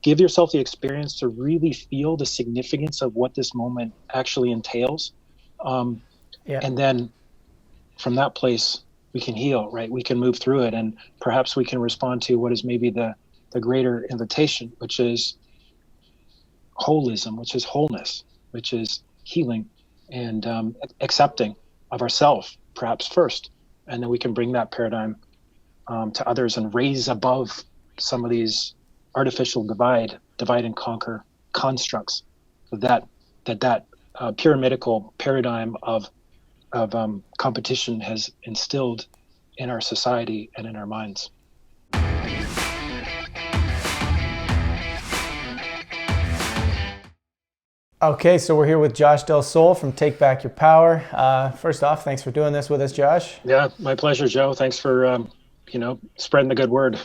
give yourself the experience to really feel the significance of what this moment actually entails. Um, Yeah. and then from that place, we can heal, right? We can move through it, and perhaps we can respond to what is maybe the greater invitation, which is holism, which is wholeness, which is healing, and accepting of ourselves, perhaps first, and then we can bring that paradigm to others and raise above some of these artificial divide and conquer constructs that pyramidical paradigm of competition has instilled in our society and in our minds. Okay, so we're here with Josh Del Sol from Take Back Your Power. First off, thanks for doing this with us, Josh. Yeah, my pleasure, Joe. Thanks for spreading the good word.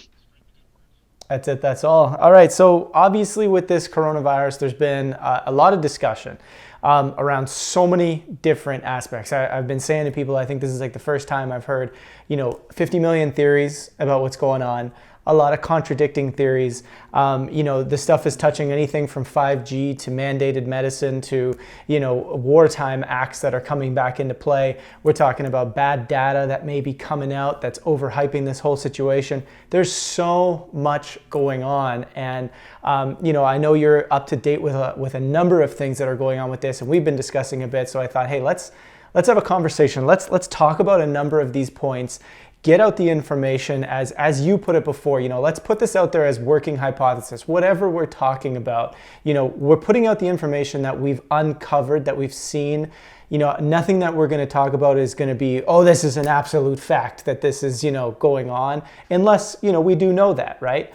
That's it. That's all. All right. So obviously, with this coronavirus, there's been a lot of discussion around so many different aspects. I've been saying to people, I think this is like the first time I've heard, 50 million theories about what's going on. A lot of contradicting theories. This stuff is touching anything from 5G to mandated medicine to, wartime acts that are coming back into play. We're talking about bad data that may be coming out that's overhyping this whole situation. There's so much going on. And, I know you're up to date with a number of things that are going on with this, and we've been discussing a bit. So I thought, hey, let's have a conversation. Let's talk about a number of these points. Get out the information as you put it before, let's put this out there as working hypothesis, whatever we're talking about, we're putting out the information that we've uncovered, that we've seen, nothing that we're going to talk about is going to be, oh, this is an absolute fact that this is, going on, unless, we do know that, right?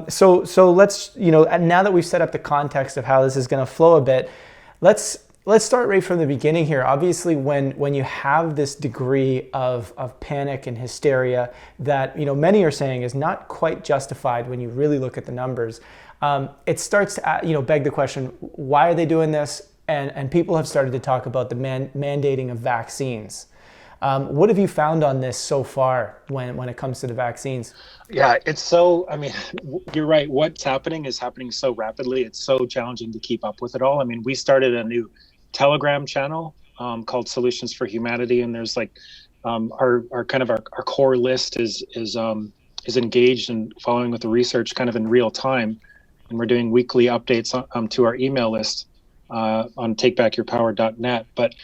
So let's, now that we've set up the context of how this is going to flow a bit, let's start right from the beginning here. Obviously, when you have this degree of panic and hysteria that many are saying is not quite justified when you really look at the numbers, it starts to beg the question: why are they doing this? And people have started to talk about the mandating of vaccines. What have you found on this so far when it comes to the vaccines? Yeah, it's so, you're right. What's happening is happening so rapidly. It's so challenging to keep up with it all. We started a new Telegram channel called Solutions for Humanity, and there's our core list is engaged and following with the research kind of in real time, and we're doing weekly updates to our email list on takebackyourpower.net. But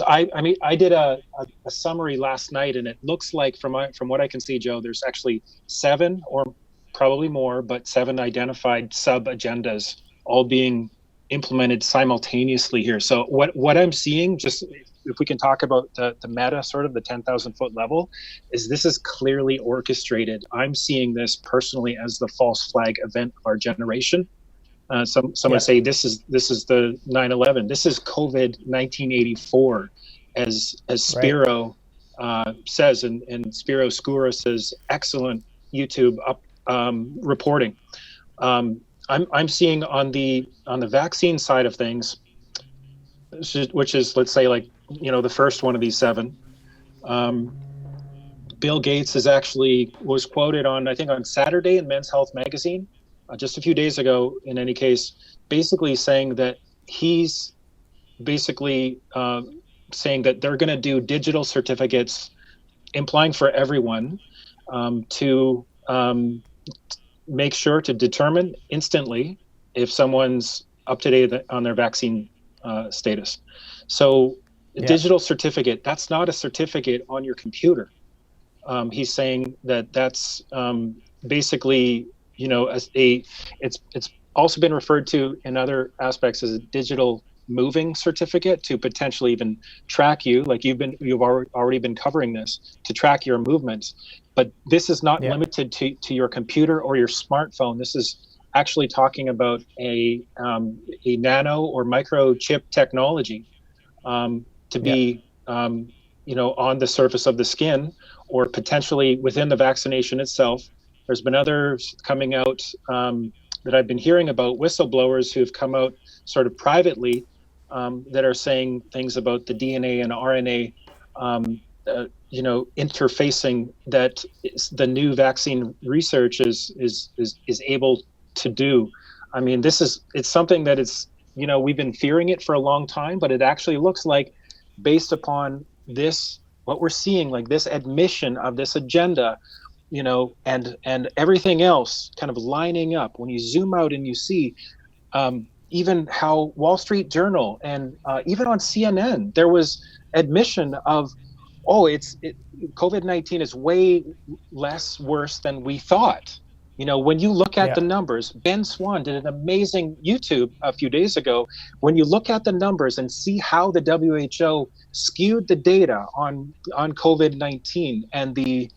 I did a summary last night, and it looks like from what I can see, Joe, there's actually 7 or probably more, but 7 identified sub agendas all being implemented simultaneously here. So what I'm seeing, just if we can talk about the meta, sort of the 10,000 foot level, is this is clearly orchestrated. I'm seeing this personally as the false flag event of our generation. Some would say this is the 9/11. This is COVID 1984, as Spiro says, and Spiro Skouras' excellent YouTube reporting. I'm seeing on the vaccine side of things, which is, let's say, the first one of these 7. Bill Gates was quoted on Saturday in Men's Health magazine, just a few days ago, in any case, basically saying that he's basically saying that they're going to do digital certificates, implying for everyone, to make sure to determine instantly if someone's up to date on their vaccine status. So digital certificate, that's not a certificate on your computer. He's saying that's basically, it's also been referred to in other aspects as a digital moving certificate, to potentially even track you, like you've already been covering this, to track your movements. But this is not limited to your computer or your smartphone. This is actually talking about a nano or microchip technology to be on the surface of the skin, or potentially within the vaccination itself. There's been others coming out that I've been hearing about, whistleblowers who've come out sort of privately, that are saying things about the DNA and RNA interfacing, that the new vaccine research is able to do. I mean, it's something that it's, we've been fearing it for a long time, but it actually looks like, based upon this, what we're seeing, like this admission of this agenda, and everything else kind of lining up. When you zoom out and you see, even how Wall Street Journal and even on CNN, there was admission of, COVID-19 is way less worse than we thought. When you look at the numbers, Ben Swan did an amazing YouTube a few days ago. When you look at the numbers and see how the WHO skewed the data on COVID-19 and the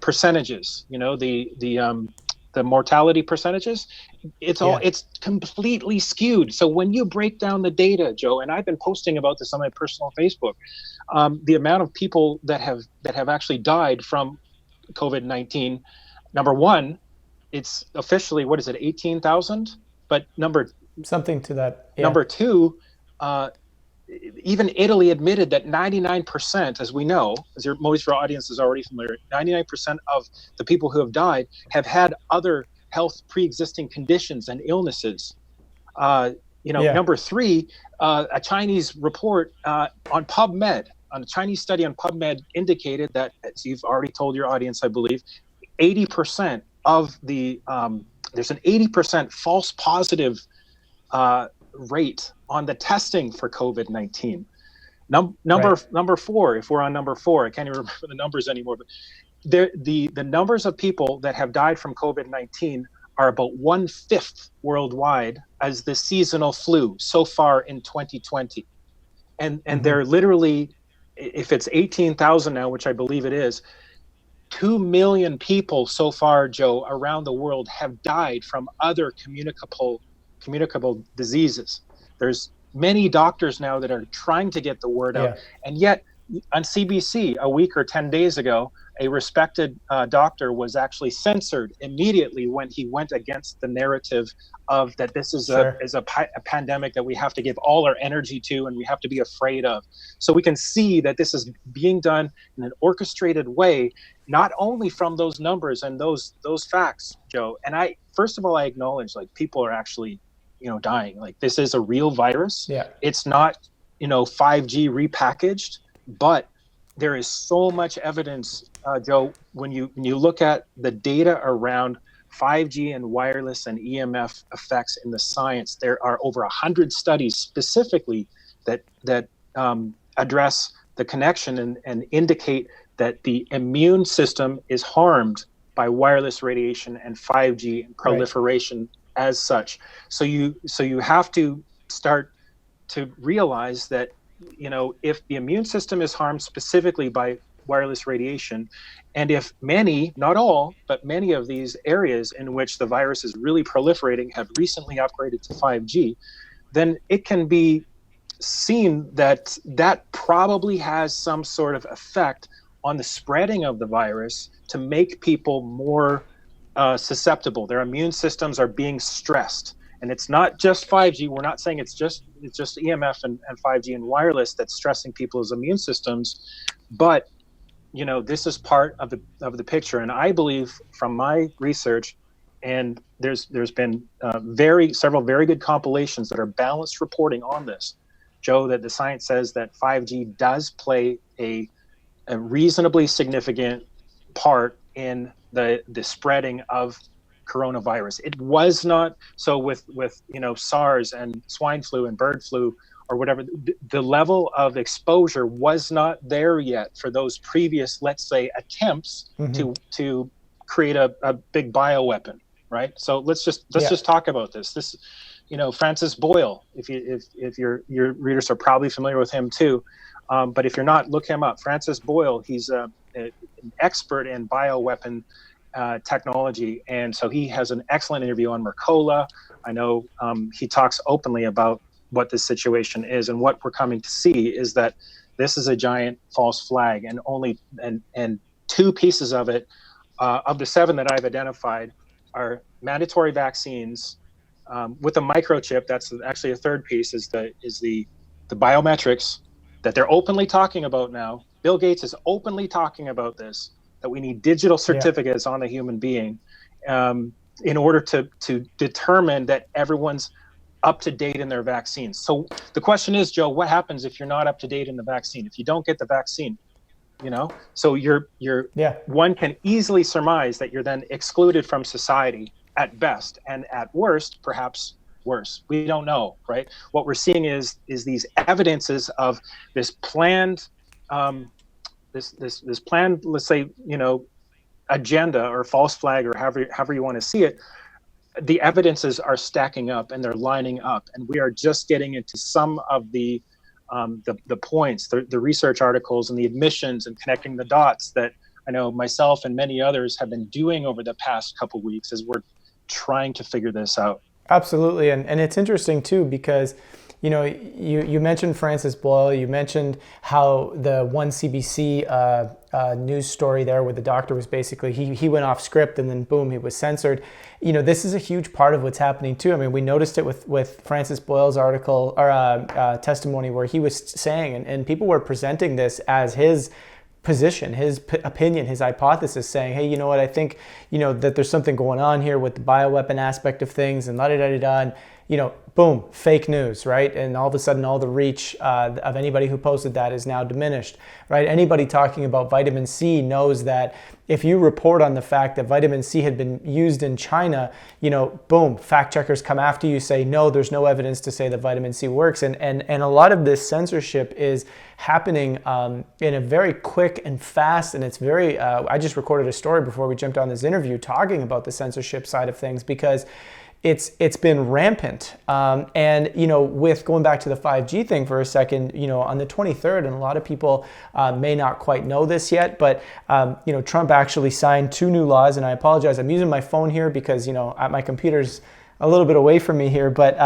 percentages, the mortality percentages, it's completely skewed. So when you break down the data, Joe, and I've been posting about this on my personal Facebook, the amount of people that have actually died from COVID-19, number one, it's officially, what is it, 18,000? But something to that. Yeah. Number two, even Italy admitted that 99%, as we know, most of our audience is already familiar, 99% of the people who have died have had other health pre-existing conditions and illnesses. Number three, a Chinese report on PubMed, on a Chinese study on PubMed, indicated that, as you've already told your audience, I believe, 80% of there's an 80% false positive rate on the testing for COVID-19. Number four, if we're on number four, I can't even remember the numbers anymore, but the numbers of people that have died from COVID-19 are about 1/5 worldwide as the seasonal flu so far in 2020. And they're literally, if it's 18,000 now, which I believe it is, 2 million people so far, Joe, around the world have died from other communicable diseases. There's many doctors now that are trying to get the word out. And yet on CBC a week or 10 days ago, a respected doctor was actually censored immediately when he went against the narrative of that this is a pandemic that we have to give all our energy to and we have to be afraid of. So we can see that this is being done in an orchestrated way, not only from those numbers and those facts, Joe. And first of all, I acknowledge, like, people are actually dying. Like, this is a real virus. It's not 5G repackaged, but there is so much evidence, Joe, when you look at the data around 5G and wireless and EMF effects in the science. There are over 100 studies specifically that address the connection and indicate that the immune system is harmed by wireless radiation and 5G and proliferation as such. So you have to start to realize that, if the immune system is harmed specifically by wireless radiation, and if many, not all, but many of these areas in which the virus is really proliferating have recently upgraded to 5G, then it can be seen that probably has some sort of effect on the spreading of the virus to make people more susceptible. Their immune systems are being stressed. And it's not just 5G. We're not saying it's just EMF and 5G and wireless that's stressing people's immune systems, but this is part of the picture. And I believe, from my research, and there's been several very good compilations that are balanced reporting on this, Joe, that the science says that 5G does play a reasonably significant part in the spreading of coronavirus. It was not so with SARS and swine flu and bird flu or whatever. The level of exposure was not there yet for those previous, let's say, attempts to create a big bioweapon, right? So let's just talk about this. This, Francis Boyle, if your readers are probably familiar with him too, but if you're not, look him up. Francis Boyle, he's an expert in bioweapon technology, and so he has an excellent interview on Mercola. I know he talks openly about what this situation is, and what we're coming to see is that this is a giant false flag, and two pieces of it, of the 7 that I've identified, are mandatory vaccines with a microchip. That's actually a third piece, is the biometrics that they're openly talking about now. Bill Gates is openly talking about this, that we need digital certificates on the human being. in order to determine that everyone's up to date in their vaccines. So the question is, Joe, what happens if you're not up to date in the vaccine? If you don't get the vaccine, so you're Yeah. one can easily surmise that you're then excluded from society at best, and at worst, perhaps worse. We don't know, right? What we're seeing is these evidences of this planned, this planned, let's say, agenda or false flag, or however you want to see it. The evidences are stacking up and they're lining up, and we are just getting into some of the points, the research articles and the admissions and connecting the dots that I know myself and many others have been doing over the past couple of weeks as we're trying to figure this out. Absolutely, and it's interesting too because you mentioned Francis Boyle, you mentioned how the one CBC news story there where the doctor was basically, he went off script and then boom, he was censored. This is a huge part of what's happening too. I mean, we noticed it with Francis Boyle's article or testimony where he was saying, and people were presenting this as his position, his opinion, his hypothesis, saying, hey, you know what, I think, that there's something going on here with the bioweapon aspect of things and la-da-da-da-da, and, boom, fake news, right? And all of a sudden, all the reach of anybody who posted that is now diminished, right? Anybody talking about vitamin C knows that if you report on the fact that vitamin C had been used in China, boom, fact checkers come after you, say, no, there's no evidence to say that vitamin C works. And a lot of this censorship is happening in a very quick and fast, and it's very, I just recorded a story before we jumped on this interview talking about the censorship side of things because it's been rampant. And, with going back to the 5G thing for a second, on the 23rd, and a lot of people may not quite know this yet, but, Trump actually signed 2 new laws, and I apologize, I'm using my phone here because, my computer's a little bit away from me here, but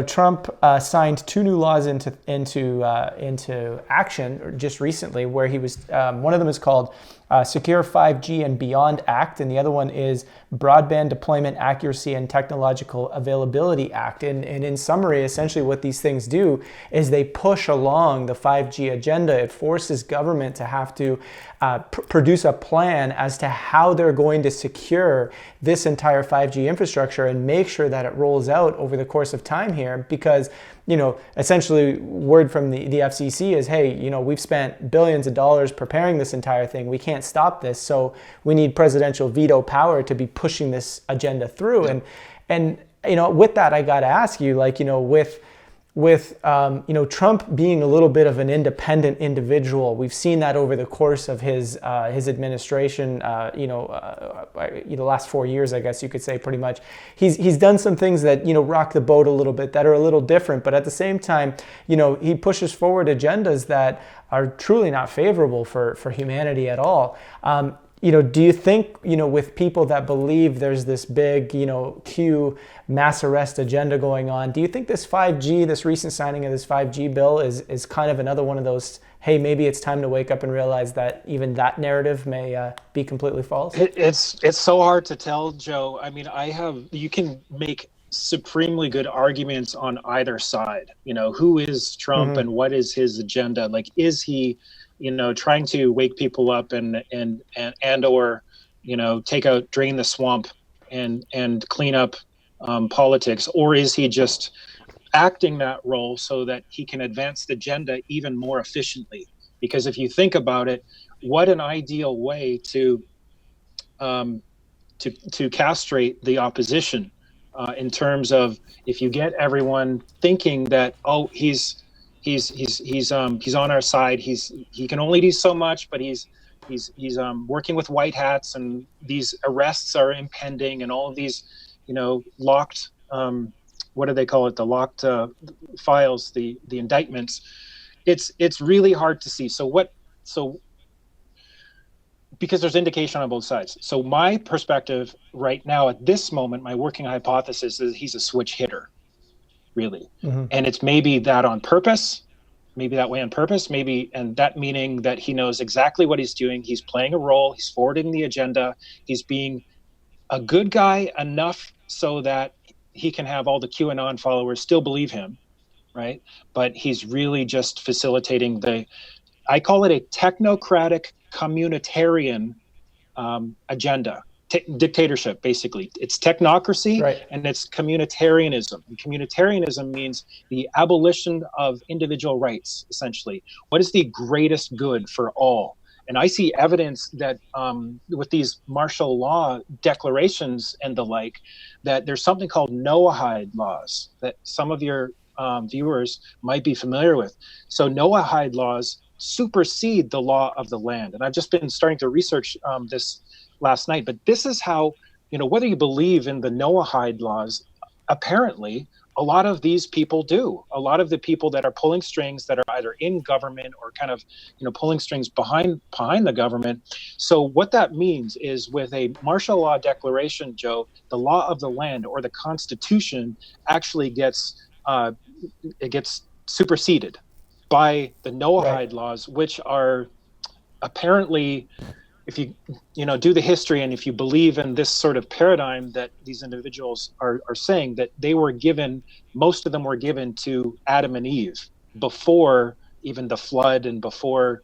Trump signed 2 new laws into action just recently, where he was one of them is called Secure 5G and Beyond Act, and the other one is Broadband Deployment Accuracy and Technological Availability Act. And in summary, essentially what these things do is they push along the 5G agenda. It forces government to have to produce a plan as to how they're going to secure this entire 5G infrastructure and make sure that it rolls out over the course of time here, because essentially word from the FCC is, hey, we've spent billions of dollars preparing this entire thing. We can't stop this. So we need presidential veto power to be pushing this agenda through. Yeah. And with that, I got to ask you, with Trump being a little bit of an independent individual, we've seen that over the course of his administration. The last 4 years, I guess you could say, pretty much. He's done some things that rock the boat a little bit, that are a little different. But at the same time, he pushes forward agendas that are truly not favorable for humanity at all. Do you think, with people that believe there's this big, Q mass arrest agenda going on, do you think this 5G, this recent signing of this 5G bill is kind of another one of those, hey, maybe it's time to wake up and realize that even that narrative may be completely false? It's so hard to tell, Joe. I mean, you can make supremely good arguments on either side. Who is Trump and what is his agenda? Like, is he trying to wake people up and or, drain the swamp and clean up politics, or is he just acting that role so that he can advance the agenda even more efficiently? Because if you think about it, what an ideal way to castrate the opposition in terms of, if you get everyone thinking that, oh, he's on our side. He can only do so much, but he's working with white hats, and these arrests are impending, and all of these, locked, what do they call it? The locked files, the indictments. It's really hard to see. Because there's indication on both sides. So my perspective right now at this moment, my working hypothesis is he's a switch hitter. Really. And it's maybe that on purpose, maybe that way on purpose, and that meaning that he knows exactly what he's doing. He's playing a role, he's forwarding the agenda, he's being a good guy enough so that he can have all the QAnon followers still believe him, right? But he's really just facilitating I call it a technocratic communitarian agenda. dictatorship, basically. It's technocracy, Right. and it's communitarianism. And communitarianism means the abolition of individual rights, essentially. What is the greatest good for all? And I see evidence that with these martial law declarations and the like, that there's something called Noahide laws that some of your viewers might be familiar with. So Noahide laws supersede the law of the land. And I've just been starting to research this last night. But this is how, whether you believe in the Noahide laws, apparently a lot of these people do. A lot of the people that are pulling strings, that are either in government or kind of, pulling strings behind the government. So what that means is, with a martial law declaration, Joe, the law of the land, or the Constitution, actually gets superseded by the Noahide laws, which are apparently, if you do the history, and if you believe in this sort of paradigm that these individuals are saying, that most of them were given to Adam and Eve before even the flood, and before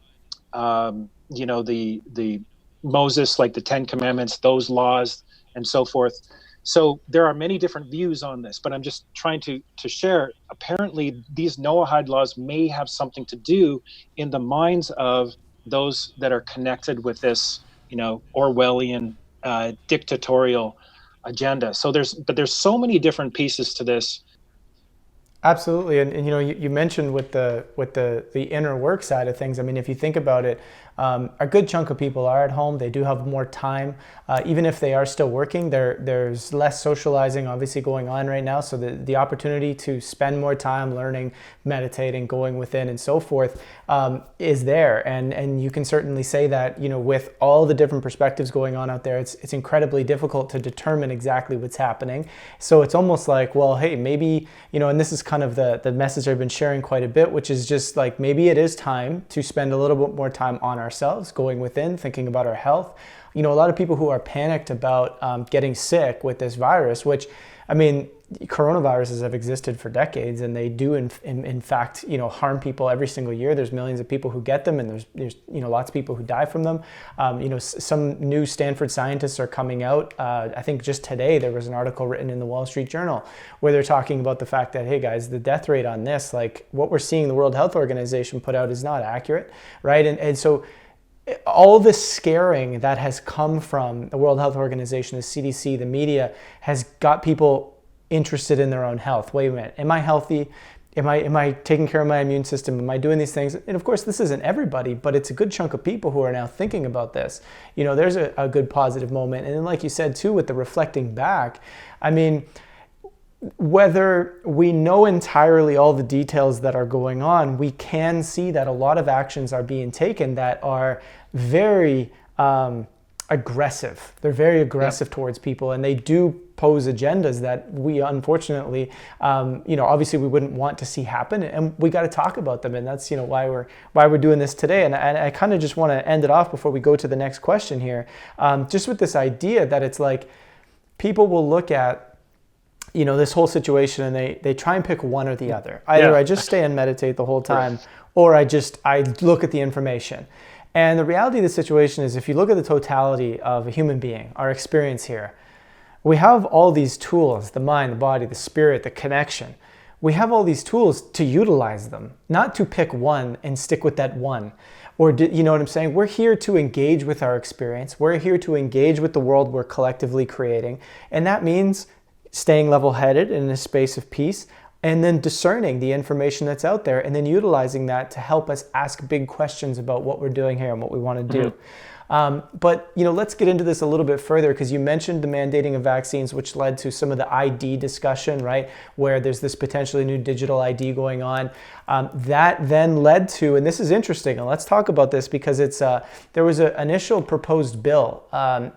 the Moses, like the Ten Commandments, those laws and so forth. So there are many different views on this, but I'm just trying to share. Apparently, these Noahide laws may have something to do in the minds of those that are connected with this, Orwellian dictatorial agenda. So there's so many different pieces to this. Absolutely, and you mentioned with the inner work side of things. I mean, if you think about it, a good chunk of people are at home. They do have more time, even if they are still working. There's less socializing, obviously, going on right now. So the opportunity to spend more time learning, meditating, going within, and so forth is there. And you can certainly say that with all the different perspectives going on out there, it's incredibly difficult to determine exactly what's happening. So it's almost like, well, hey, maybe and this is kind of the message I've been sharing quite a bit, which is just like, maybe it is time to spend a little bit more time on ourselves, going within, thinking about our health. A lot of people who are panicked about getting sick with this virus, which, I mean, coronaviruses have existed for decades, and they do in fact harm people every single year. There's millions of people who get them, and there's lots of people who die from them. Some new Stanford scientists are coming out. I think just today there was an article written in the Wall Street Journal where they're talking about the fact that, hey guys, the death rate on this, like what we're seeing the World Health Organization put out, is not accurate, right? And so all this scaring that has come from the World Health Organization, the CDC, the media, has got people interested in their own health. Wait a minute, am I healthy? Am I taking care of my immune system? Am I doing these things? And of course, this isn't everybody, but it's a good chunk of people who are now thinking about this. There's a good positive moment. And then, like you said too, with the reflecting back, I mean, whether we know entirely all the details that are going on, we can see that a lot of actions are being taken that are very aggressive. They're very aggressive towards people, and they do pose agendas that we unfortunately, obviously we wouldn't want to see happen, and we got to talk about them, and that's why we're doing this today. And I kind of just want to end it off before we go to the next question here, just with this idea that it's like people will look at this whole situation, and they try and pick one or the other. Either I just stay and meditate the whole time, or I look at the information. And the reality of the situation is, if you look at the totality of a human being, our experience here, we have all these tools: the mind, the body, the spirit, the connection. We have all these tools to utilize them, not to pick one and stick with that one. Or, you know what I'm saying? We're here to engage with our experience. We're here to engage with the world we're collectively creating. And that means staying level-headed in a space of peace, and then discerning the information that's out there, and then utilizing that to help us ask big questions about what we're doing here and what we want to do. But let's get into this a little bit further, because you mentioned the mandating of vaccines, which led to some of the ID discussion, right? Where there's this potentially new digital ID going on. That then led to, and this is interesting, and let's talk about this, because it's there was an initial proposed bill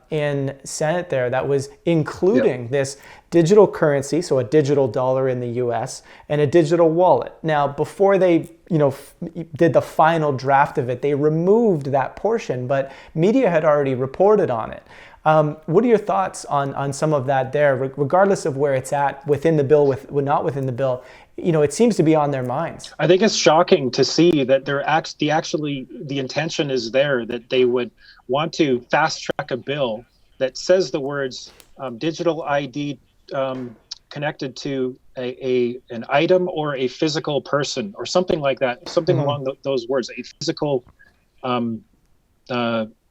in Senate there that was including this digital currency, so a digital dollar in the US, and a digital wallet. Now, before they did the final draft of it, they removed that portion, but media had already reported on it. What are your thoughts on some of that there, regardless of where it's at within the bill, not within the bill? It seems to be on their minds. I think it's shocking to see that the intention is there, that they would want to fast track a bill that says the words digital ID connected to an item or a physical person or something like that, something along those words, a physical um,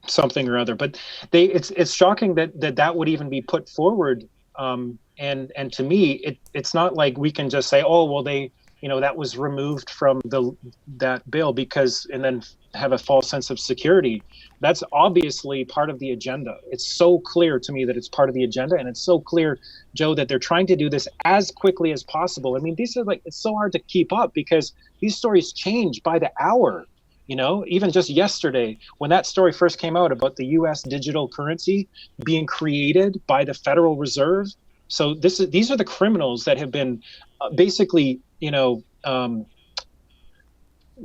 something or other. But it's shocking that would even be put forward. And to me, it's not like we can just say, oh, well, that was removed from that bill and then have a false sense of security. That's obviously part of the agenda. It's so clear to me that it's part of the agenda, and it's so clear, Joe, that they're trying to do this as quickly as possible. I mean, these are it's so hard to keep up because these stories change by the hour. Even just yesterday, when that story first came out about the U.S. digital currency being created by the Federal Reserve. So these are the criminals that have been basically,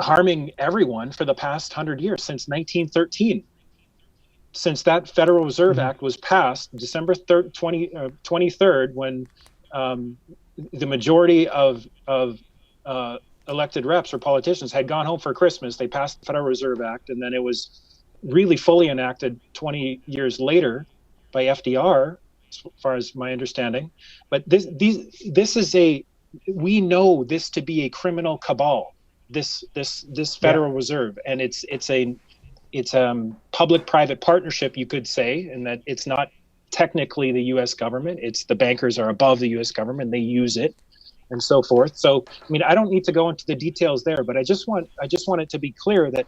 harming everyone for the past 100 years, since 1913. Since that Federal Reserve Act was passed, December 23rd, when the majority of elected reps or politicians had gone home for Christmas, they passed the Federal Reserve Act, and then it was really fully enacted 20 years later by FDR, as far as my understanding. But we know this to be a criminal cabal, this Federal Reserve, and it's public-private partnership, you could say, in that it's not technically the U.S. government. It's the bankers are above the U.S. government. They use it, and so forth. So, I mean, I don't need to go into the details there, but I just want it to be clear that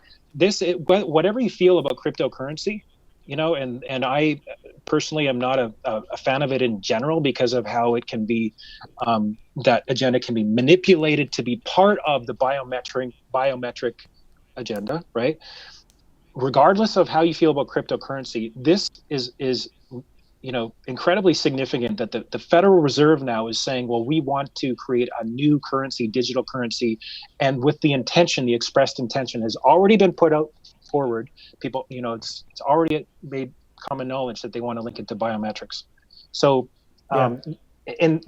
whatever you feel about cryptocurrency, and I personally am not a fan of it in general because of how it can be, that agenda can be manipulated to be part of the biometric agenda, right? Regardless of how you feel about cryptocurrency, this is incredibly significant that the Federal Reserve now is saying, well, we want to create a new currency, digital currency, and with the expressed intention has already been put out forward. People, it's already made common knowledge that they want to link it to biometrics. So, and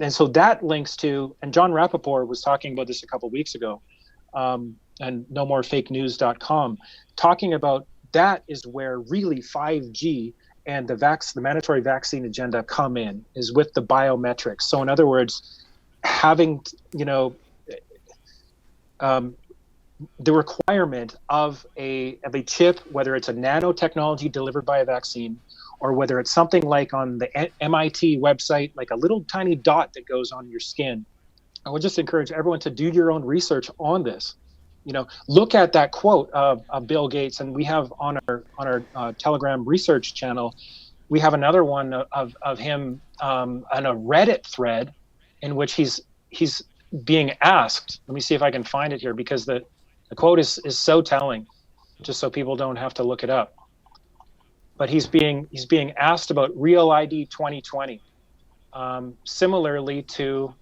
so that links to, and John Rappaport was talking about this a couple of weeks ago, and nomorefakenews.com, talking about that is where really 5G and the mandatory vaccine agenda come in, is with the biometrics. So in other words, having, the requirement of a chip, whether it's a nanotechnology delivered by a vaccine, or whether it's something like on the MIT website, like a little tiny dot that goes on your skin. I would just encourage everyone to do your own research on this. Look at that quote of Bill Gates, and we have on our Telegram research channel, we have another one of him on a Reddit thread in which he's being asked. Let me see if I can find it here, because the quote is so telling, just so people don't have to look it up. But he's being asked about Real ID 2020, similarly to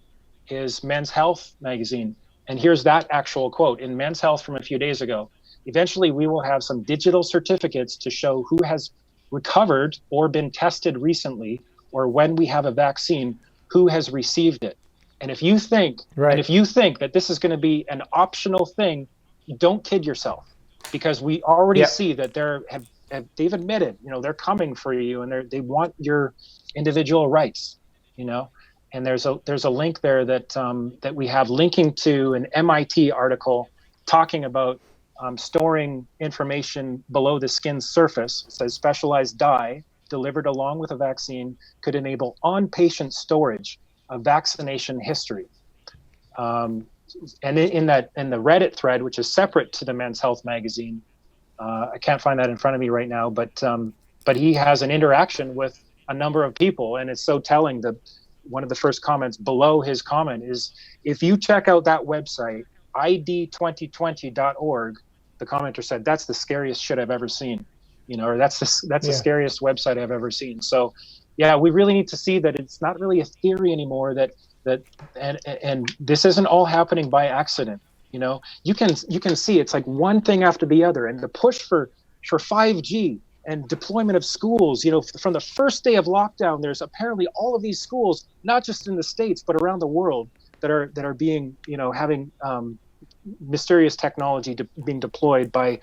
his Men's Health magazine. And here's that actual quote in Men's Health from a few days ago. Eventually, we will have some digital certificates to show who has recovered or been tested recently, or when we have a vaccine, who has received it. And if you think that this is going to be an optional thing, don't kid yourself, because we already see that they've admitted, they're coming for you, and they want your individual rights, And there's a link there that we have linking to an MIT article talking about storing information below the skin's surface. It says specialized dye delivered along with a vaccine could enable on-patient storage of vaccination history. And in the Reddit thread, which is separate to the Men's Health magazine, I can't find that in front of me right now, but he has an interaction with a number of people, and it's so telling that one of the first comments below his comment is, if you check out that website, id2020.org, the commenter said, that's the scariest shit I've ever seen, or that's the scariest website I've ever seen. So yeah, we really need to see that it's not really a theory anymore, and this isn't all happening by accident. You can see it's like one thing after the other, and the push for 5G and deployment of schools, from the first day of lockdown, there's apparently all of these schools, not just in the States, but around the world, that are being, having mysterious technology being deployed by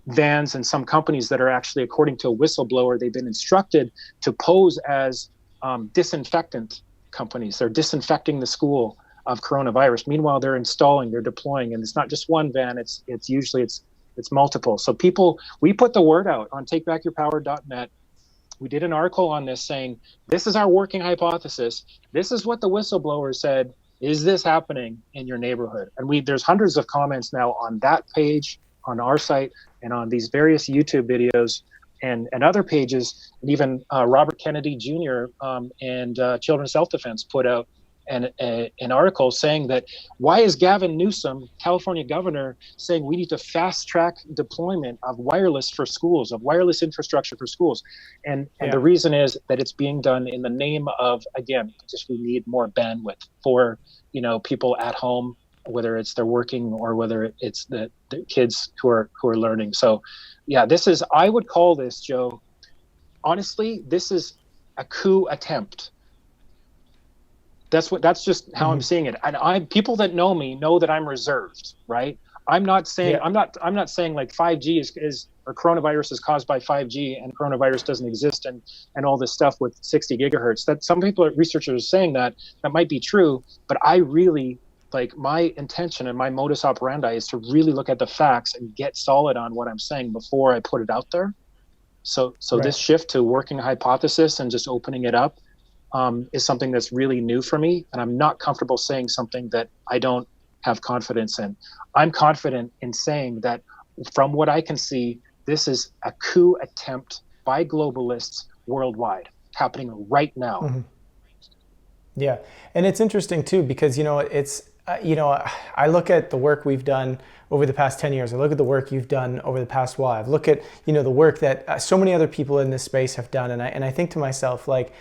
vans and some companies that are actually, according to a whistleblower, they've been instructed to pose as disinfectant companies. They're disinfecting the school of coronavirus. Meanwhile, they're deploying, and it's not just one van. It's usually multiple. So we put the word out on takebackyourpower.net. We did an article on this saying, this is our working hypothesis. This is what the whistleblower said. Is this happening in your neighborhood? And there's hundreds of comments now on that page, on our site, and on these various YouTube videos and other pages. And even Robert Kennedy Jr. And Children's Self-Defense put out an article saying that, why is Gavin Newsom, California governor, saying we need to fast track deployment of wireless for schools, of wireless infrastructure for schools? And the reason is that it's being done in the name of, again, just we need more bandwidth for, people at home, whether it's they're working or whether it's the kids who are learning. So yeah, I would call this, Joe, honestly, this is a coup attempt. That's just how I'm seeing it. And people that know me know that I'm reserved, right? I'm not saying I'm not saying like 5G is or coronavirus is caused by 5G and coronavirus doesn't exist and all this stuff with 60 gigahertz. That some researchers are saying that might be true, but I really, like, my intention and my modus operandi is to really look at the facts and get solid on what I'm saying before I put it out there. So right. This shift to working hypothesis and just opening it up is something that's really new for me, and I'm not comfortable saying something that I don't have confidence in. I'm confident in saying that from what I can see, this is a coup attempt by globalists worldwide happening right now. Mm-hmm. Yeah, and it's interesting too because I look at the work we've done over the past 10 years. I look at the work you've done over the past while. I look at the work that so many other people in this space have done, and I think to myself, like,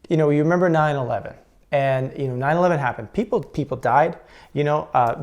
you remember 9/11, and 9/11 happened. People died.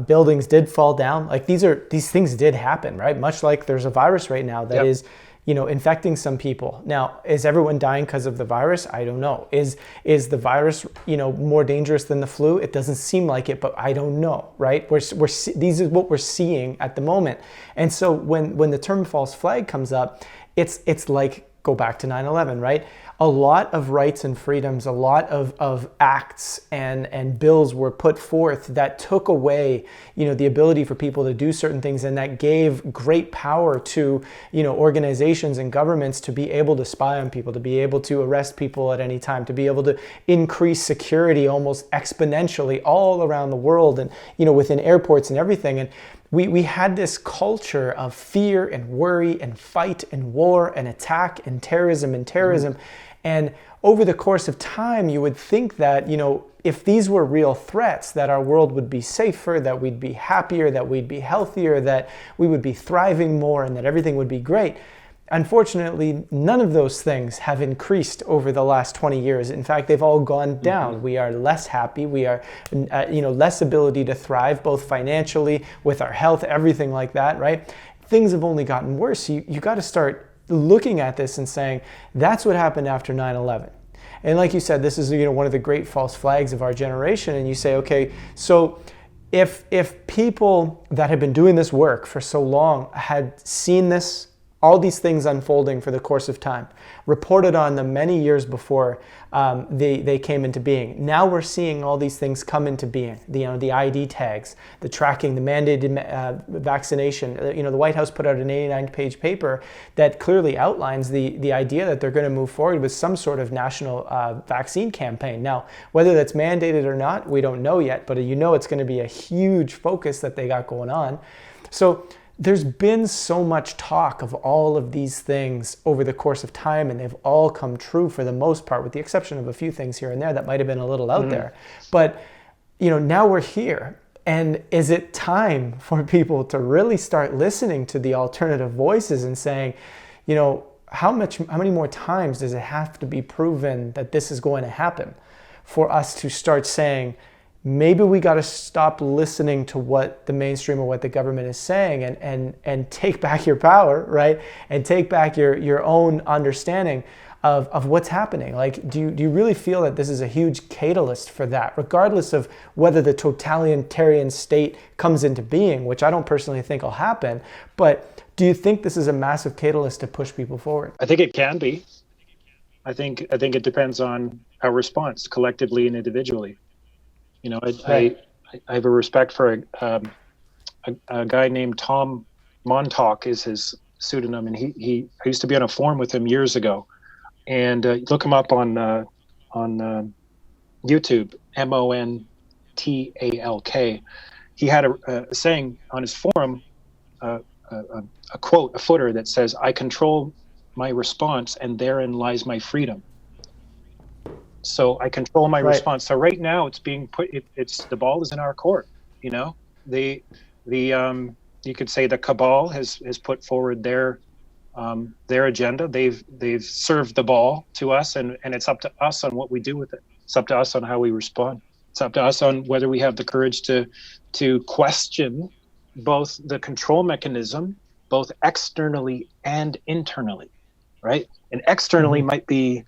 Buildings did fall down. Like these things did happen, right? Much like there's a virus right now that is infecting some people. Now, is everyone dying because of the virus? I don't know. Is the virus more dangerous than the flu? It doesn't seem like it, but I don't know, right? These is what we're seeing at the moment. And so when the term false flag comes up, it's like, go back to 9/11, right? A lot of rights and freedoms, a lot of acts and bills were put forth that took away, the ability for people to do certain things, and that gave great power to, organizations and governments to be able to spy on people, to be able to arrest people at any time, to be able to increase security almost exponentially all around the world and, within airports and everything. And we had this culture of fear and worry and fight and war and attack and terrorism. Mm-hmm. And over the course of time, you would think that, if these were real threats, that our world would be safer, that we'd be happier, that we'd be healthier, that we would be thriving more, and that everything would be great. Unfortunately, none of those things have increased over the last 20 years. In fact, they've all gone down. Mm-hmm. We are less happy. We are, less ability to thrive, both financially, with our health, everything like that, right? Things have only gotten worse. You got to start looking at this and saying, that's what happened after 9/11. And like you said, this is one of the great false flags of our generation. And you say, okay, so if people that have been doing this work for so long had seen this, all these things unfolding for the course of time, reported on them many years before they came into being. Now we're seeing all these things come into being. The ID tags, the tracking, the mandated vaccination. The White House put out an 89-page paper that clearly outlines the idea that they're going to move forward with some sort of national vaccine campaign. Now, whether that's mandated or not, we don't know yet, but it's going to be a huge focus that they got going on. So there's been so much talk of all of these things over the course of time, and they've all come true for the most part, with the exception of a few things here and there that might have been a little out there. But, now we're here. And is it time for people to really start listening to the alternative voices and saying, how many more times does it have to be proven that this is going to happen for us to start saying, maybe we got to stop listening to what the mainstream or what the government is saying and take back your power, right? And take back your own understanding. of what's happening? Like, do you really feel that this is a huge catalyst for that, regardless of whether the totalitarian state comes into being, which I don't personally think will happen, but do you think this is a massive catalyst to push people forward? I think it can be. I think it depends on our response collectively and individually. You know, I have a respect for a guy named Tom Montauk is his pseudonym, and I used to be on a forum with him years ago, and look him up on YouTube, Montalk. He had a saying on his forum, a quote, a footer that says, "I control my response, and therein lies my freedom." So I control my response. So right now it's being put. It's the ball is in our court. You know, the you could say the cabal has put forward their agenda. They've served the ball to us, and it's up to us on what we do with it. It's up to us on how we respond. It's up to us on whether we have the courage to question both the control mechanism, both externally and internally, right? And externally might be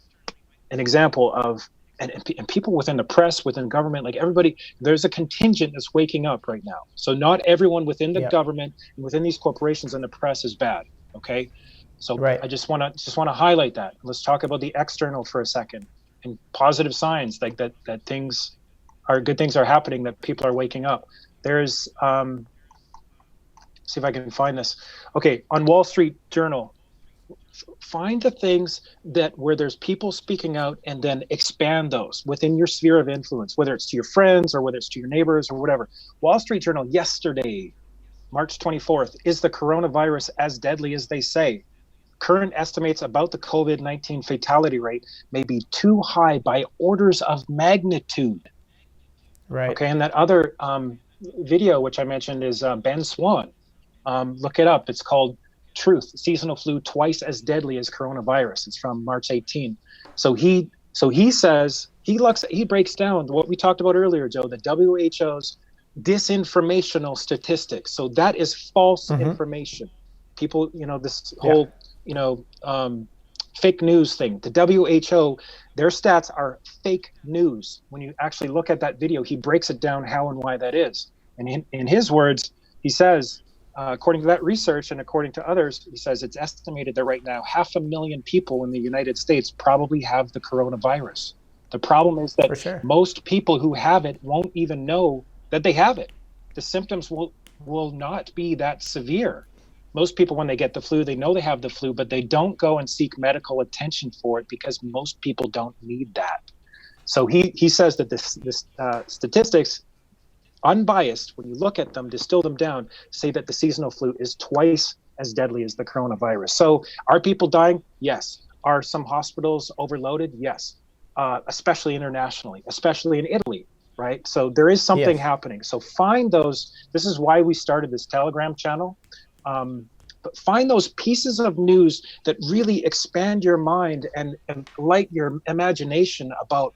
an example of, and people within the press, within government, like everybody, there's a contingent that's waking up right now. So not everyone within the government and within these corporations and the press is bad. Okay. So I just want to highlight that. Let's talk about the external for a second, and positive signs like that good things are happening, that people are waking up. There's, see if I can find this. Okay. On Wall Street Journal, find the things where there's people speaking out, and then expand those within your sphere of influence, whether it's to your friends or whether it's to your neighbors or whatever. Wall Street Journal yesterday, March 24th, is the coronavirus as deadly as they say? Current estimates about the COVID-19 fatality rate may be too high by orders of magnitude. Right. Okay. And that other video, which I mentioned, is Ben Swan. Look it up. It's called Truth: Seasonal Flu Twice as Deadly as Coronavirus. It's from March 18. So he says, he breaks down what we talked about earlier, Joe, the WHO's disinformational statistics. So that is false information. People, this whole, fake news thing. The WHO, their stats are fake news. When you actually look at that video, he breaks it down how and why that is. And in his words, he says, according to that research and according to others, he says it's estimated that right now 500,000 people in the United States probably have the coronavirus. The problem is that most people who have it won't even know that they have it. The symptoms will not be that severe. Most people, when they get the flu, they know they have the flu, but they don't go and seek medical attention for it because most people don't need that. So he says that this statistics, unbiased, when you look at them, distill them down, say that the seasonal flu is twice as deadly as the coronavirus. So are people dying? Yes. Are some hospitals overloaded? Yes. Especially internationally, especially in Italy, right? So there is something happening. So find those. This is why we started this Telegram channel. But find those pieces of news that really expand your mind and light your imagination about,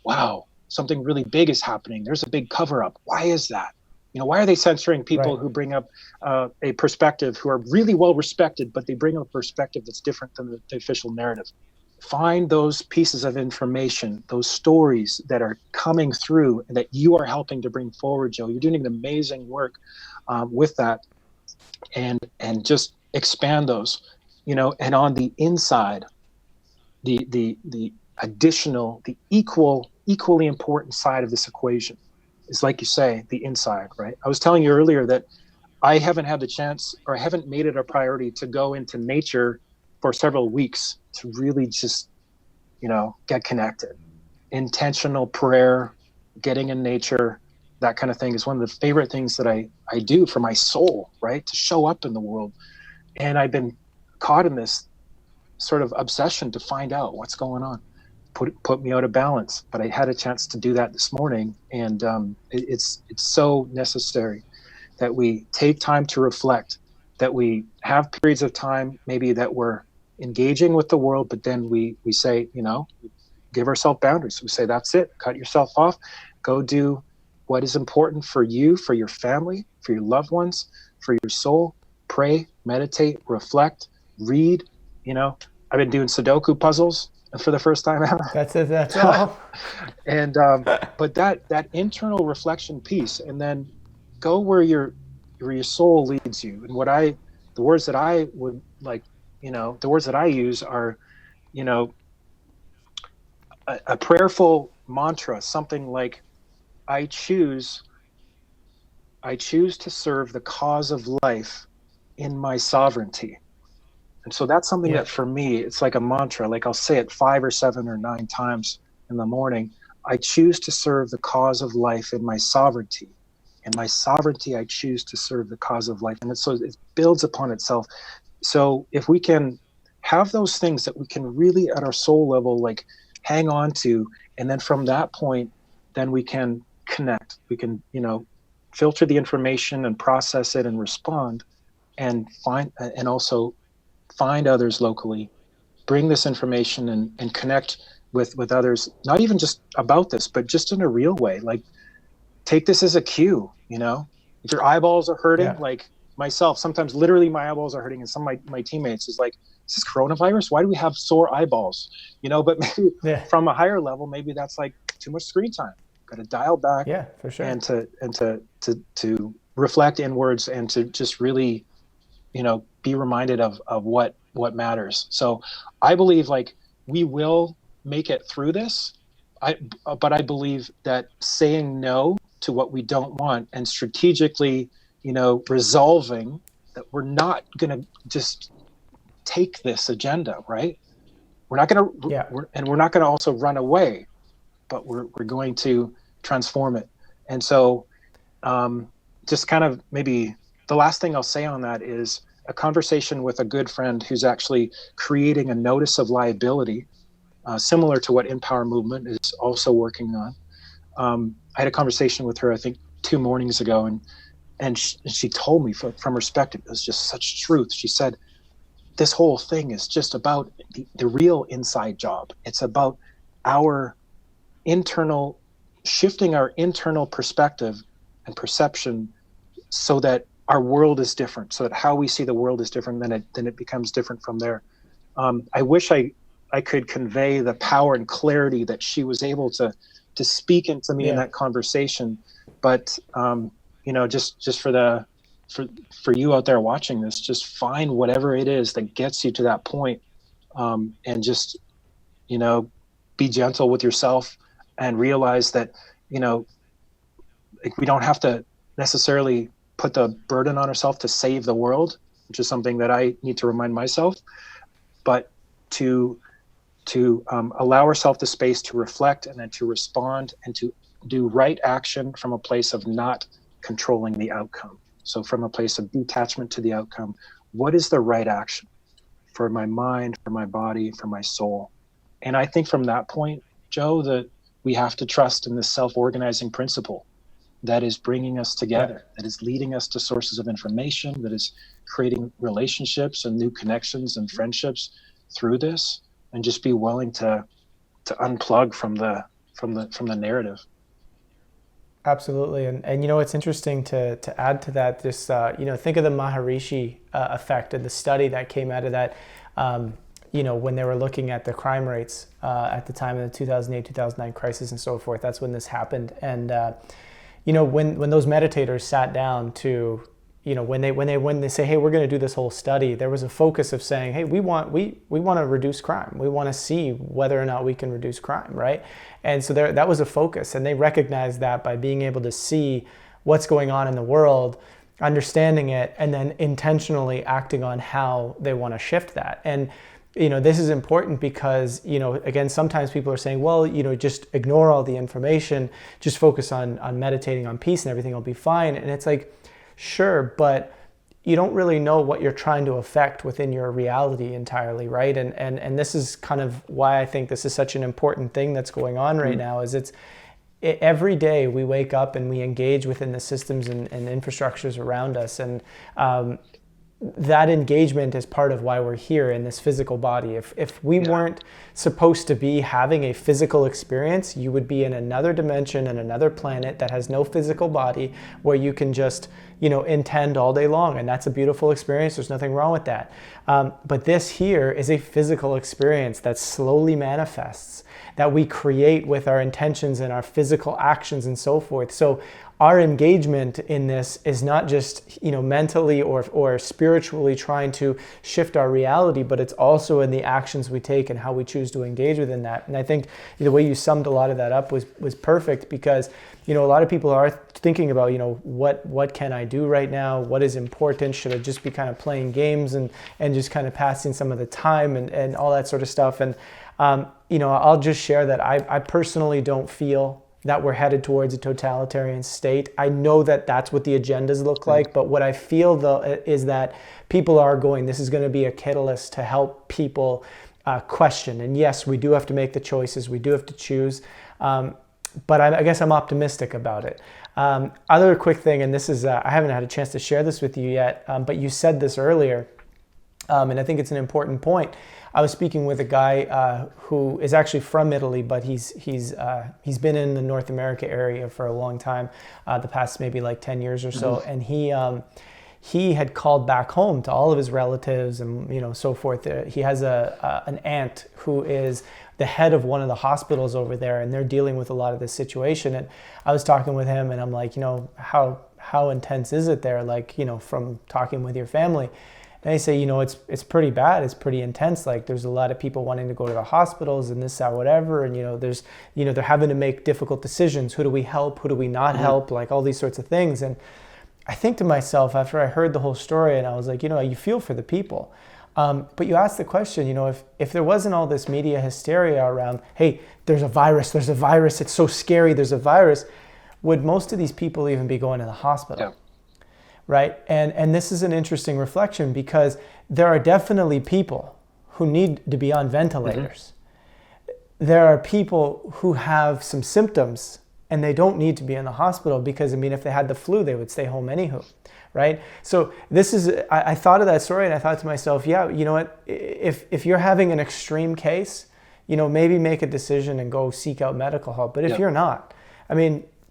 wow, something really big is happening. There's a big cover up. Why is that? Why are they censoring people who bring up a perspective, who are really well respected, but they bring up a perspective that's different than the official narrative? Find those pieces of information, those stories that are coming through and that you are helping to bring forward, Joe. You're doing amazing work with that, and just expand those, and on the inside, the additional, the equally important side of this equation is, like you say, the inside, right? I was telling you earlier that I haven't had the chance, or I haven't made it a priority to go into nature for several weeks to really just, get connected. Intentional prayer, getting in nature, that kind of thing is one of the favorite things that I do for my soul, right? To show up in the world. And I've been caught in this sort of obsession to find out what's going on. Put me out of balance, but I had a chance to do that this morning, and it's so necessary that we take time to reflect, that we have periods of time maybe that we're engaging with the world, but then we say, give ourselves boundaries. We say, that's it, cut yourself off, go do what is important for you, for your family, for your loved ones, for your soul. Pray, meditate, reflect, read. I've been doing Sudoku puzzles for the first time ever. That's it. That's all. And but that internal reflection piece, and then go where your soul leads you. And the words that I would like, the words that I use are, you know, a prayerful mantra, something like, I choose to serve the cause of life in my sovereignty. And so that's something Yeah. that for me, it's like a mantra. Like I'll say it 5 or 7 or 9 times in the morning. I choose to serve the cause of life in my sovereignty. In my sovereignty, I choose to serve the cause of life. And so it builds upon itself. So if we can have those things that we can really at our soul level, like hang on to, and then from that point, then we can connect. We can, filter the information and process it and respond, and also find others locally, bring this information and connect with others, not even just about this, but just in a real way. Like, take this as a cue, if your eyeballs are hurting, Yeah. like myself, sometimes literally my eyeballs are hurting, and some of my teammates is like, is this coronavirus? Why do we have sore eyeballs? But maybe from a higher level, maybe that's like too much screen time. Got to dial back, Yeah, for sure. and to reflect inwards, and to just really, be reminded of what matters. So I believe like we will make it through this. But I believe that saying no to what we don't want, and strategically, resolving that we're not going to just take this agenda, right? We're not going to, we're not going to also run away, but we're going to transform it. And so just kind of maybe the last thing I'll say on that is a conversation with a good friend who's actually creating a notice of liability, similar to what Empower Movement is also working on. I had a conversation with her, I think 2 mornings ago, and she told me from her perspective, it was just such truth. She said, this whole thing is just about the real inside job. It's about shifting our internal perspective and perception, so that our world is different, so that how we see the world is different, then it becomes different from there. I wish I could convey the power and clarity that she was able to speak into me in that conversation. But just for you out there watching this, just find whatever it is that gets you to that point, and just be gentle with yourself, and realize that like we don't have to necessarily put the burden on ourselves to save the world, which is something that I need to remind myself, but to allow ourselves the space to reflect, and then to respond, and to do right action from a place of not controlling the outcome. So from a place of detachment to the outcome, what is the right action for my mind, for my body, for my soul? And I think from that point, Joe, that we have to trust in this self-organizing principle that is bringing us together, that is leading us to sources of information, that is creating relationships and new connections and friendships through this, and just be willing to unplug from the narrative. Absolutely. And it's interesting to add to that, this, think of the Maharishi effect and the study that came out of that, when they were looking at the crime rates at the time of the 2008-2009 crisis and so forth. That's when this happened. And, when those meditators sat down to, when they say, hey, we're going to do this whole study, there was a focus of saying, hey, we want to reduce crime. We want to see whether or not we can reduce crime, right? And so that was a focus, and they recognized that by being able to see what's going on in the world, understanding it, and then intentionally acting on how they want to shift that. And this is important because, again, sometimes people are saying, well, just ignore all the information, just focus on meditating on peace and everything will be fine. And it's like, sure, but you don't really know what you're trying to affect within your reality entirely, right? And this is kind of why I think this is such an important thing that's going on right now, is every day we wake up and we engage within the systems and infrastructures around us. And that engagement is part of why we're here in this physical body. If we weren't supposed to be having a physical experience, you would be in another dimension and another planet that has no physical body, where you can just, intend all day long. And that's a beautiful experience. There's nothing wrong with that. But this here is a physical experience that slowly manifests, that we create with our intentions and our physical actions and so forth. So our engagement in this is not just, mentally or spiritually trying to shift our reality, but it's also in the actions we take and how we choose to engage within that. And I think the way you summed a lot of that up was perfect, because, a lot of people are thinking about, what can I do right now? What is important? Should I just be kind of playing games and just kind of passing some of the time and all that sort of stuff? And, I'll just share that I personally don't feel that we're headed towards a totalitarian state. I know that that's what the agendas look like, but what I feel though is that people are going, this is going to be a catalyst to help people question. And yes, we do have to make the choices, we do have to choose, but I guess I'm optimistic about it. Other quick thing, and this is, I haven't had a chance to share this with you yet, but you said this earlier, and I think it's an important point. I was speaking with a guy who is actually from Italy, but he's been in the North America area for a long time, the past maybe like 10 years or so, and he had called back home to all of his relatives and so forth. He has an aunt who is the head of one of the hospitals over there, and they're dealing with a lot of this situation. And I was talking with him, and I'm like, how intense is it there? Like, from talking with your family. And they say, it's pretty bad. It's pretty intense. Like, there's a lot of people wanting to go to the hospitals and this, that, whatever. And, there's, they're having to make difficult decisions. Who do we help? Who do we not help? Like all these sorts of things. And I think to myself, after I heard the whole story, and I was like, you feel for the people. But you ask the question, if there wasn't all this media hysteria around, hey, there's a virus, it's so scary, there's a virus, would most of these people even be going to the hospital? Yeah. Right? And this is an interesting reflection, because there are definitely people who need to be on ventilators. There are people who have some symptoms and they don't need to be in the hospital, because, if they had the flu, they would stay home anywho, right? So this is, I thought of that story and I thought to myself, yeah, you know what, if you're having an extreme case, maybe make a decision and go seek out medical help. But if you're not,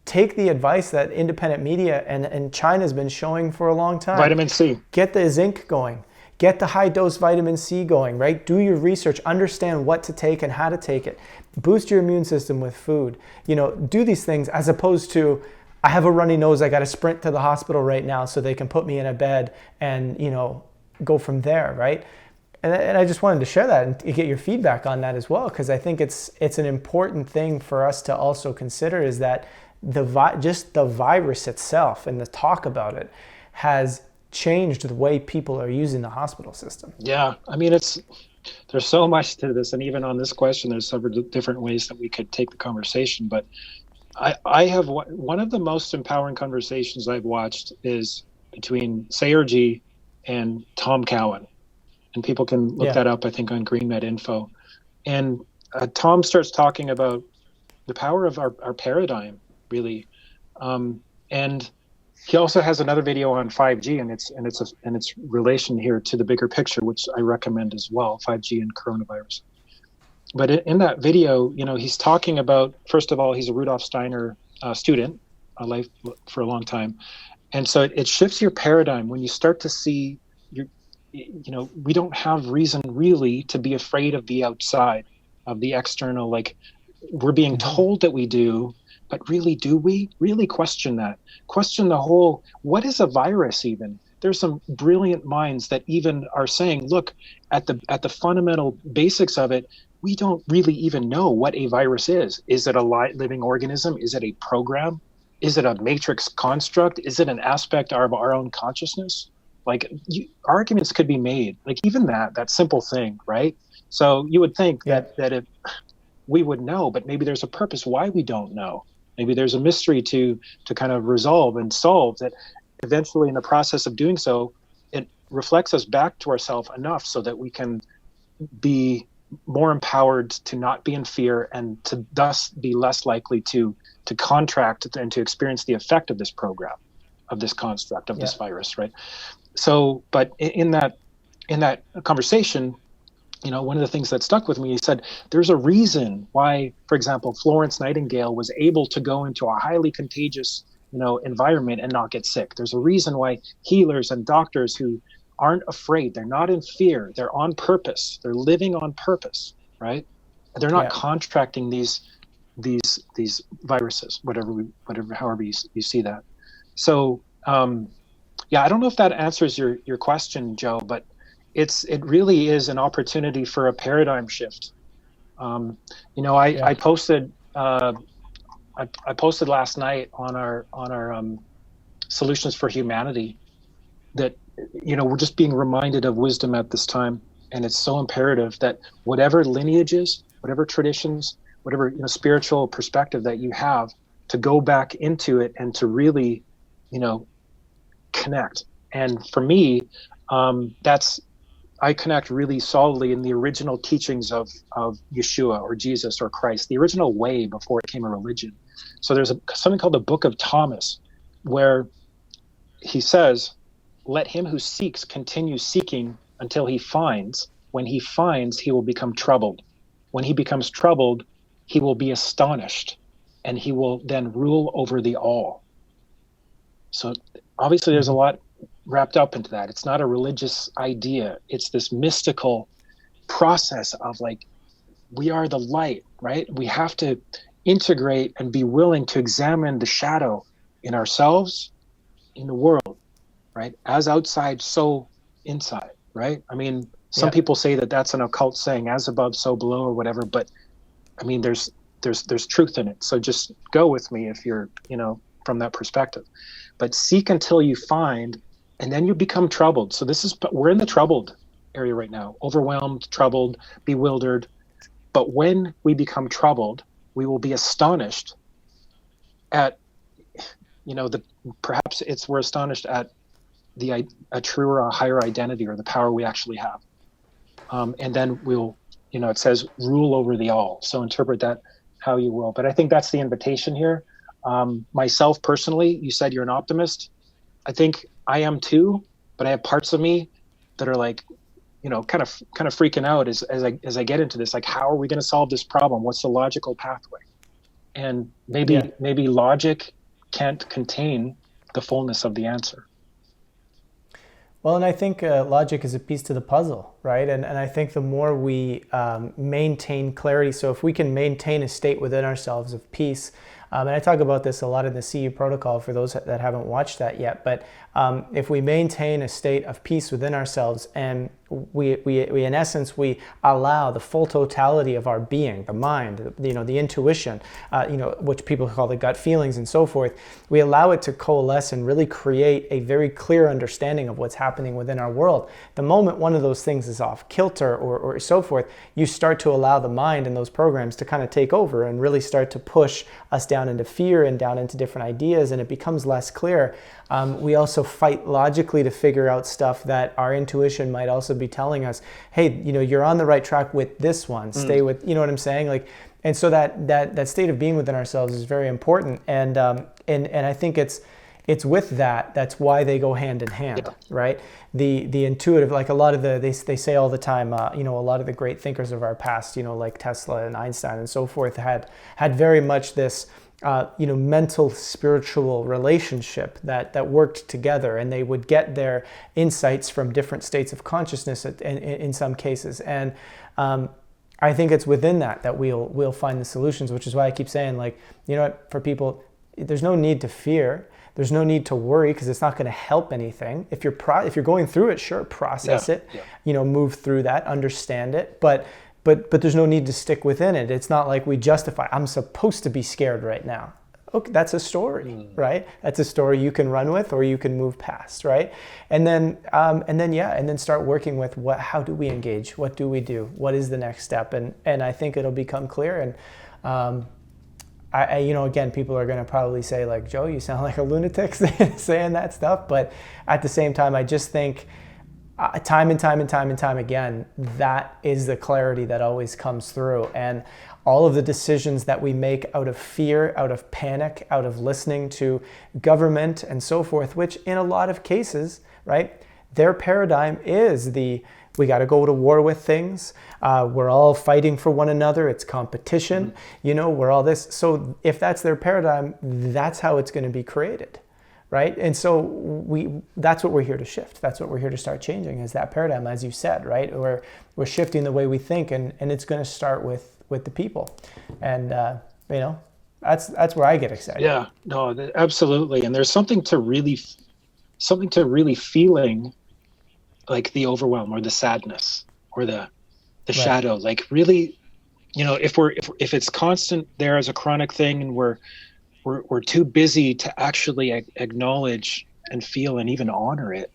take the advice that independent media and China's been showing for a long time. Vitamin C. Get the zinc going. Get the high dose vitamin C going, right? Do your research, understand what to take and how to take it. Boost your immune system with food. Do these things, as opposed to, I have a runny nose, I got to sprint to the hospital right now so they can put me in a bed and, go from there, right? And I just wanted to share that and get your feedback on that as well, because I think it's an important thing for us to also consider, is that just the virus itself and the talk about it has changed the way people are using the hospital system. Yeah, there's so much to this, and even on this question, there's several different ways that we could take the conversation. But I have one of the most empowering conversations I've watched is between Sayerji and Tom Cowan, and people can look that up, I think, on GreenMed Info. And Tom starts talking about the power of our paradigm, really, and he also has another video on 5G and its relation here to the bigger picture, which I recommend as well, 5G and coronavirus. But in that video, he's talking about, first of all, he's a Rudolf Steiner student, life for a long time, and so it shifts your paradigm when you start to see we don't have reason really to be afraid of the outside, of the external. Like, we're being told that we do. But really, do we really question that? Question the whole, what is a virus even? There's some brilliant minds that even are saying, look, at the fundamental basics of it, we don't really even know what a virus is. Is it a living organism? Is it a program? Is it a matrix construct? Is it an aspect of our own consciousness? Like, arguments could be made, like even that simple thing, right? So you would think that if we would know, but maybe there's a purpose why we don't know. Maybe there's a mystery to kind of resolve and solve, that eventually in the process of doing so, it reflects us back to ourselves enough so that we can be more empowered to not be in fear, and to thus be less likely to contract and to experience the effect of this program, of this construct, of this virus, right? So, but in that conversation, one of the things that stuck with me, he said, there's a reason why, for example, Florence Nightingale was able to go into a highly contagious, environment and not get sick. There's a reason why healers and doctors who aren't afraid, they're not in fear, they're on purpose, they're living on purpose, right? They're not Yeah. contracting these viruses, however you see that. So, yeah, I don't know if that answers your question, Joe, but it really is an opportunity for a paradigm shift. I posted I posted last night on our Solutions for Humanity that we're just being reminded of wisdom at this time, and it's so imperative that whatever lineages, whatever traditions, whatever spiritual perspective that you have, to go back into it and to really connect. And for me, I connect really solidly in the original teachings of Yeshua or Jesus or Christ, the original way before it became a religion. So there's something called the Book of Thomas, where he says, let him who seeks continue seeking until he finds. When he finds, he will become troubled. When he becomes troubled, he will be astonished, and he will then rule over the all. So obviously there's a lot wrapped up into that. It's not a religious idea. It's this mystical process of we are the light, right? We have to integrate and be willing to examine the shadow in ourselves, in the world, right? As outside, so inside, right? I mean, some people say that that's an occult saying, as above, so below, or whatever, but I mean, there's truth in it. So just go with me if you're, from that perspective. But seek until you find, and then you become troubled. So we're in the troubled area right now, overwhelmed, troubled, bewildered. But when we become troubled, we will be astonished at, perhaps we're astonished at a truer, a higher identity, or the power we actually have. And then we'll, it says rule over the all. So interpret that how you will. But I think that's the invitation here. Myself personally, you said you're an optimist. I think I am too, but I have parts of me that are kind of freaking out as I get into this. How are we going to solve this problem? What's the logical pathway? And maybe logic can't contain the fullness of the answer. Well, and I think logic is a piece to the puzzle, right? And I think the more we maintain clarity, so if we can maintain a state within ourselves of peace, and I talk about this a lot in the CU protocol for those that haven't watched that yet, but if we maintain a state of peace within ourselves and we in essence, we allow the full totality of our being, the mind, the intuition, which people call the gut feelings and so forth, we allow it to coalesce and really create a very clear understanding of what's happening within our world. The moment one of those things is off kilter or so forth, you start to allow the mind and those programs to kind of take over and really start to push us down into fear and down into different ideas, and it becomes less clear. We also fight logically to figure out stuff that our intuition might also be telling us, hey, you're on the right track with this one. Stay with, what I'm saying? And so that state of being within ourselves is very important. And I think it's with that's why they go hand in hand, right? The intuitive, a lot of they say all the time, a lot of the great thinkers of our past, like Tesla and Einstein and so forth had very much this mental spiritual relationship that worked together, and they would get their insights from different states of consciousness in some cases. And I think it's within that we'll find the solutions, which is why I keep saying, for people, there's no need to fear. There's no need to worry, because it's not going to help anything. If you're going through it, sure, process it, move through that, understand it, but there's no need to stick within it. It's not like we justify, I'm supposed to be scared right now. Okay, that's a story, right? That's a story you can run with or you can move past, right? And then start working with how do we engage? What do we do? What is the next step? And I think it'll become clear. And again, people are going to probably say, Joe, you sound like a lunatic saying that stuff. But at the same time, I just think time and time again, that is the clarity that always comes through. And all of the decisions that we make out of fear, out of panic, out of listening to government and so forth, which in a lot of cases, right, their paradigm is we got to go to war with things. We're all fighting for one another. It's competition. We're all this. So if that's their paradigm, that's how it's going to be created, right? And so that's what we're here to shift. That's what we're here to start changing, is that paradigm, as you said, right? We're shifting the way we think, and it's going to start with the people. And that's where I get excited. Yeah, no, absolutely. And there's something to really feeling like the overwhelm or the sadness or the Right. shadow, like really, if it's constant there as a chronic thing, and we're too busy to actually acknowledge and feel and even honor it,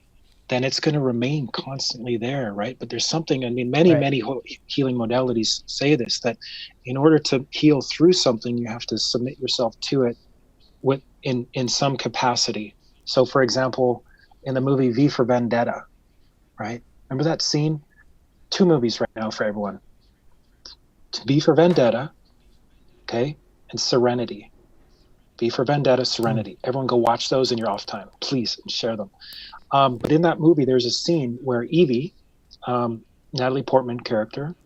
then it's going to remain constantly there, right? But there's something, many Right. many healing modalities say this, that in order to heal through something, you have to submit yourself to it in some capacity. So for example, in the movie V for Vendetta, right? Remember that scene? 2 movies right now for everyone. V for Vendetta, okay, and Serenity. V for Vendetta, Serenity. Everyone go watch those in your off time, please, and share them. But in that movie, there's a scene where Evie, Natalie Portman character,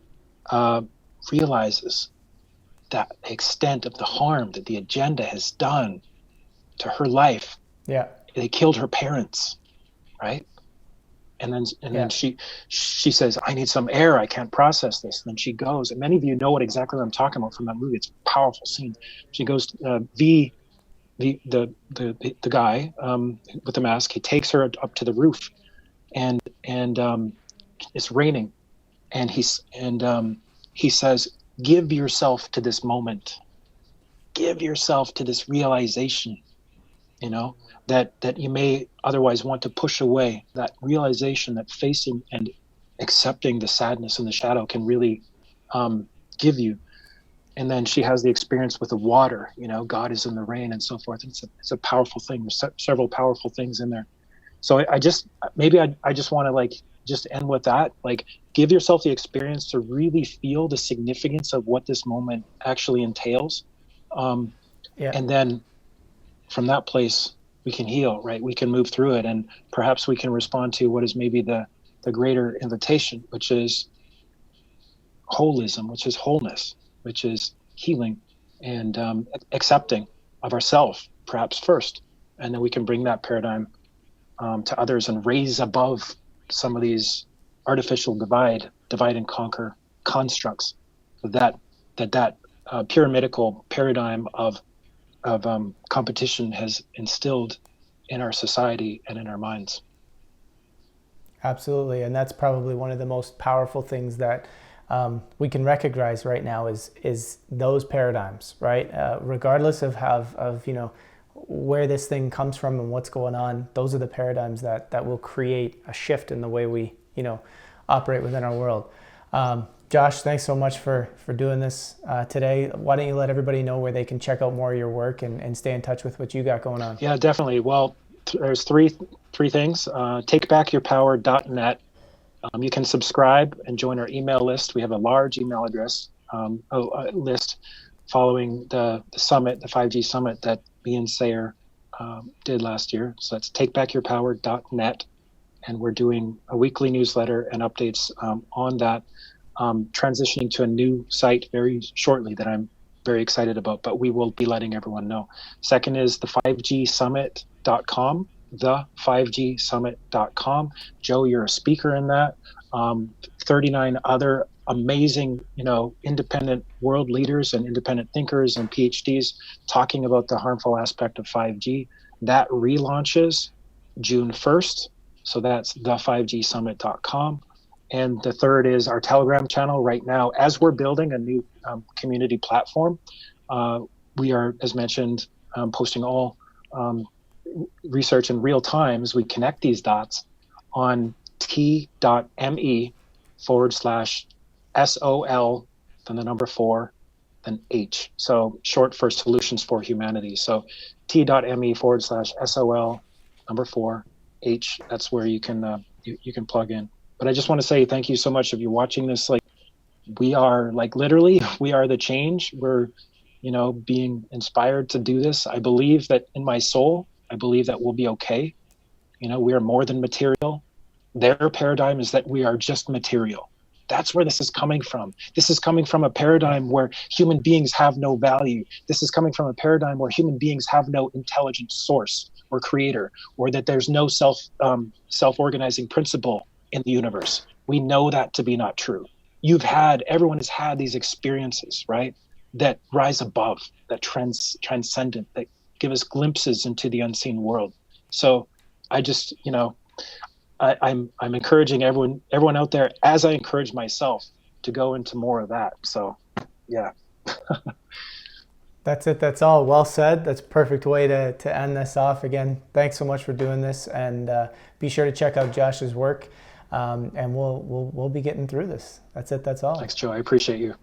realizes that extent of the harm that the agenda has done to her life. Yeah. They killed her parents, right? And then she says, I need some air. I can't process this. And then she goes, and many of you know what exactly I'm talking about from that movie. It's a powerful scene. She goes, the guy with the mask, he takes her up to the roof, and it's raining, and he says, give yourself to this moment. Give yourself to this realization, that you may otherwise want to push away. That realization that facing and accepting the sadness and the shadow can really give you. And then she has the experience with the water, God is in the rain and so forth. It's a powerful thing. There's several powerful things in there. So I just want to just end with that. Like, give yourself the experience to really feel the significance of what this moment actually entails. And then from that place, we can heal, right? We can move through it, and perhaps we can respond to what is maybe the greater invitation, which is holism, which is wholeness, which is healing, and accepting of ourselves, perhaps first, and then we can bring that paradigm to others and raise above some of these artificial divide and conquer constructs that pyramidical paradigm of competition has instilled in our society and in our minds. Absolutely, and that's probably one of the most powerful things that we can recognize right now is those paradigms, right? Regardless of where this thing comes from and what's going on, those are the paradigms that will create a shift in the way we operate within our world. Josh, thanks so much for doing this today. Why don't you let everybody know where they can check out more of your work and stay in touch with what you got going on? Yeah, definitely. Well, there's three things. Takebackyourpower.net. You can subscribe and join our email list. We have a large email address list following the summit, the 5G summit that me and Sayer did last year. So that's takebackyourpower.net. And we're doing a weekly newsletter and updates on that. Transitioning to a new site very shortly that I'm very excited about, but we will be letting everyone know. Second is the 5gsummit.com, the 5gsummit.com. Joe, you're a speaker in that. 39 other amazing, independent world leaders and independent thinkers and PhDs talking about the harmful aspect of 5G. That relaunches June 1st. So that's the5gsummit.com. And the third is our Telegram channel right now. As we're building a new community platform, we are, as mentioned, posting all research in real time as we connect these dots on t.me/SOL, then the number 4, then H. So short for Solutions for Humanity. So t.me/SOL, number 4, H. That's where you can plug in. But I just want to say thank you so much if you're watching this. Like, we are literally, we are the change. We're, being inspired to do this. I believe that in my soul, I believe that we'll be okay. We are more than material. Their paradigm is that we are just material. That's where this is coming from. This is coming from a paradigm where human beings have no value. This is coming from a paradigm where human beings have no intelligent source or creator, or that there's no self-organizing principle in the universe. We know that to be not true. Everyone has had these experiences, right? That rise above, that transcendent, that give us glimpses into the unseen world. So I just, I'm encouraging everyone out there, as I encourage myself, to go into more of that. So yeah. That's it. That's all. Well said. That's a perfect way to end this off. Again, thanks so much for doing this, and be sure to check out Josh's work, and we'll be getting through this. That's it. That's all. Thanks, Joe. I appreciate you.